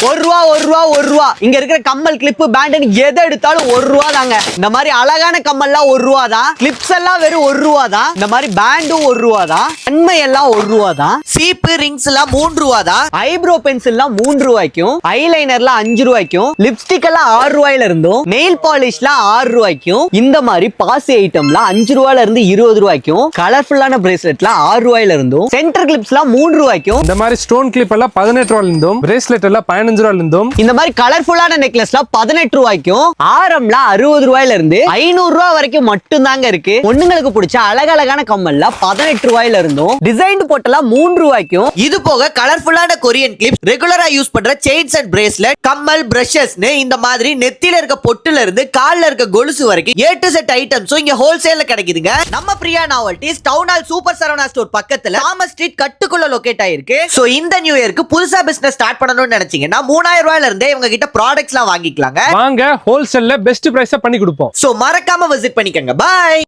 ரூபா. இங்க இருக்கிற கம்மல் கிளிப் பேண்ட் எதை எடுத்தாலும் ₹1 தாங்க. இந்த மாதிரி அழகான கம்மல்லாம் ₹1 தான். கிளிப்ஸ் எல்லாம் வெறும் ₹1 தான். இந்த மாதிரி பேண்டும் ₹1 தான். நன்மை எல்லாம் ₹1 தான். சீப்பு ரிங்ஸ் எல்லாம் ₹3 தான். ஐப்ரோ பென்சில்லாம் ₹3, ஐலைனர்ல ₹5, லிப்ஸ்டிக் எல்லாம் ₹6 இருந்தும், நெயில் பாலிஷ்லாம் ₹6. இந்த மாதிரி பாசி ஐட்டம்லாம் ₹5 இருந்து ₹20, கலர்ஃபுல்லான பிரேஸ்லெட்லாம் ₹6 இருந்தும், சென்டர் கிளிப்ஸ்லாம் ₹3. இந்த மாதிரி ஸ்டோன் கிளிப் எல்லாம் ₹18 இருந்தும், பிரேஸ்லெட் எல்லாம் ₹15 இருந்தும், இந்த மாதிரி கலர்ஃபுல்லான நெக்லஸ்லாம் ₹18, ஆரம்லாம் ₹60 இருந்து ₹500 வரைக்கும் மட்டும் தாங்க இருக்கு. பொண்ணுங்களுக்கு பிடிச்ச அழகழகான கம்மல்லாம் ₹18 இருந்தும், டிசைன் போட்டெல்லாம் ₹3. இது போக கலர்ஃபுல்லான கொரியன் கிளிப்ஸ், ரெகுலரா யூஸ் பண்ற செயின்ஸ் அண்ட் பிரேஸ்லெட், கம்மல், பிரஷஸ்னு இந்த மாதிரி நெத்தில இருக்க பொட்டுல இருந்து கால்ல இருக்க கொலுசு வரைக்கும் A to Z ஐட்டம்ஸும் இங்க ஹோல்சேல்ல கிடைக்குதுங்க. நம்ம Priya novelties town hall super Saravana store பக்கத்துல தாமஸ் ஸ்ட்ரீட் கட்டுக்குள்ள லொகேட் ஆயிருக்கு. சோ இந்த நியூ இயருக்கு புதுசா பிசினஸ் ஸ்டார்ட் பண்ணணும்னு நினைச்சீங்கன்னா ₹3000 இருந்தே இவங்க கிட்ட ப்ராடக்ட்ஸ்லாம் வாங்கிக்கலாங்க. வாங்க ஹோல்சேல்ல பெஸ்ட் பிரைஸா பண்ணி கொடுப்போம். சோ மறக்காம விசிட் பண்ணிக்கங்க. பை.